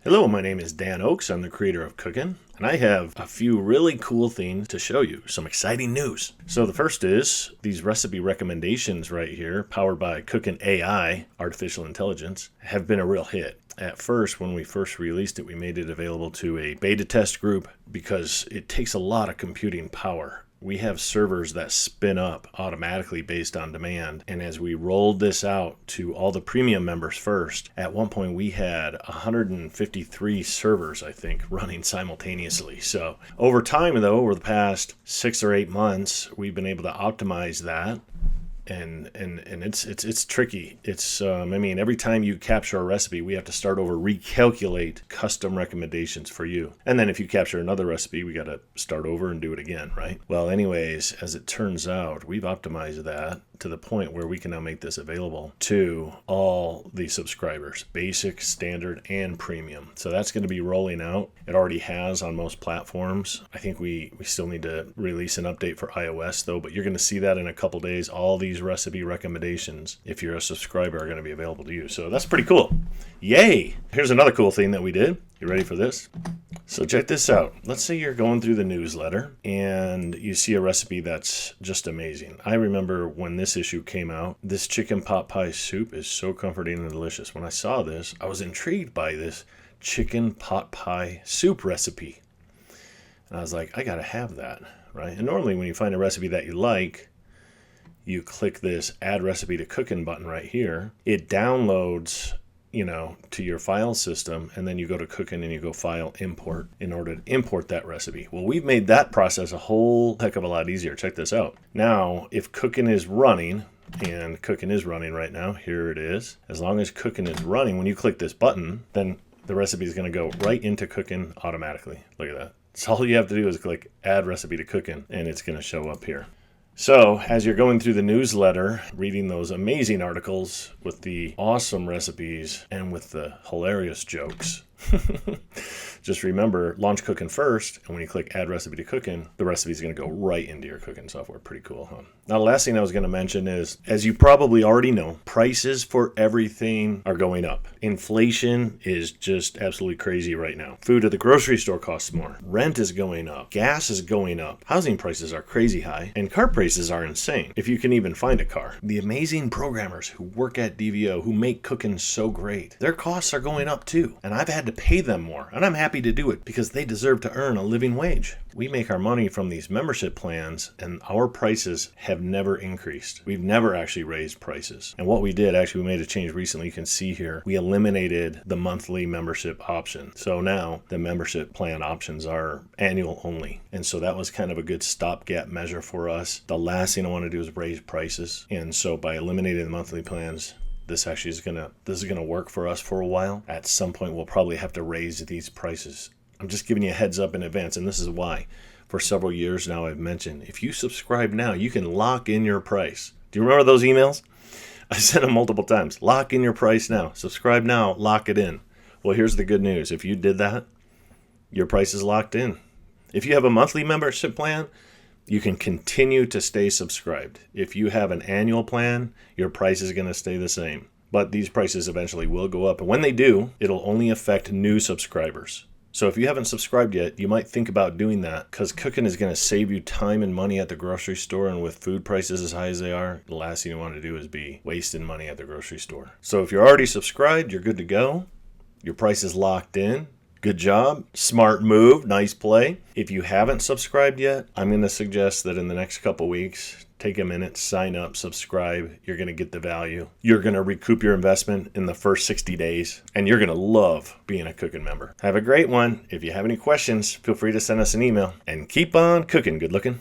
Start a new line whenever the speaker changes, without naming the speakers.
Hello, my name is Dan Oakes. I'm the creator of Cookn, and I have a few really cool things to show you. Some exciting news. So the first is these recipe recommendations right here, powered by Cookn AI, artificial intelligence, have been a real hit. At first, when we first released it, we made it available to a beta test group because it takes a lot of computing power. We have servers that spin up automatically based on demand. And as we rolled this out to all the premium members first, at one point we had 153 servers, I think, running simultaneously. So over time, though, over the past 6 or 8 months, we've been able to optimize that. And it's tricky. It's every time you capture a recipe, we have to start over, recalculate custom recommendations for you. And then if you capture another recipe, we got to start over and do it again, right? Well, anyways, as it turns out, we've optimized that to the point where we can now make this available to all the subscribers, basic, standard, and premium. So that's going to be rolling out. It already has on most platforms. I think we still need to release an update for iOS though, but you're going to see that in a couple days. All these recipe recommendations, if you're a subscriber, are going to be available to you. So that's pretty cool. Yay! Here's another cool thing that we did. You ready for this? So check this out. Let's say you're going through the newsletter and you see a recipe that's just amazing. I remember when this issue came out, this chicken pot pie soup is so comforting and delicious. When I saw this, I was intrigued by this chicken pot pie soup recipe. And I was like, I gotta have that, right? And normally when you find a recipe that you like, you click this add recipe to Cookn button right here. It downloads to your file system, and then you go to Cookn and you go file import in order to import that recipe. Well, we've made that process a whole heck of a lot easier. Check this out. Now, if Cookn is running, and Cookn is running right now, here it is. As long as Cookn is running, when you click this button, then the recipe is going to go right into Cookn automatically. Look at that. So all you have to do is click add recipe to Cookn, and it's going to show up here. So as you're going through the newsletter, reading those amazing articles with the awesome recipes and with the hilarious jokes, just remember, launch Cookn first, and when you click add recipe to Cookn, the recipe is going to go right into your Cookn software. Pretty cool, huh? Now, the last thing I was going to mention is, as you probably already know, prices for everything are going up. Inflation is just absolutely crazy right now. Food at the grocery store costs more. Rent is going up. Gas is going up. Housing prices are crazy high. And car prices are insane, if you can even find a car. The amazing programmers who work at DVO, who make Cookn so great, their costs are going up too. And I've had to pay them more. And I'm happy to do it because they deserve to earn a living wage. We make our money from these membership plans, and our prices have never increased. We've never actually raised prices. And what we did, actually, we made a change recently. You can see here, we eliminated the monthly membership option. So now the membership plan options are annual only. And so that was kind of a good stopgap measure for us. The last thing I want to do is raise prices. And so by eliminating the monthly plans, this is gonna work for us for a while. At some point, we'll probably have to raise these prices. I'm just giving you a heads up in advance, and this is why. For several years now, I've mentioned, if you subscribe now, you can lock in your price. Do you remember those emails? I sent them multiple times. Lock in your price now. Subscribe now, lock it in. Well, here's the good news. If you did that, your price is locked in. If you have a monthly membership plan, you can continue to stay subscribed. If you have an annual plan, your price is going to stay the same. But these prices eventually will go up. And when they do, it'll only affect new subscribers. So if you haven't subscribed yet, you might think about doing that, because Cookn is going to save you time and money at the grocery store. And with food prices as high as they are, the last thing you want to do is be wasting money at the grocery store. So if you're already subscribed, you're good to go. Your price is locked in. Good job. Smart move. Nice play. If you haven't subscribed yet, I'm going to suggest that in the next couple weeks, take a minute, sign up, subscribe. You're going to get the value. You're going to recoup your investment in the first 60 days, and you're going to love being a Cookn member. Have a great one. If you have any questions, feel free to send us an email, and keep on cooking good looking.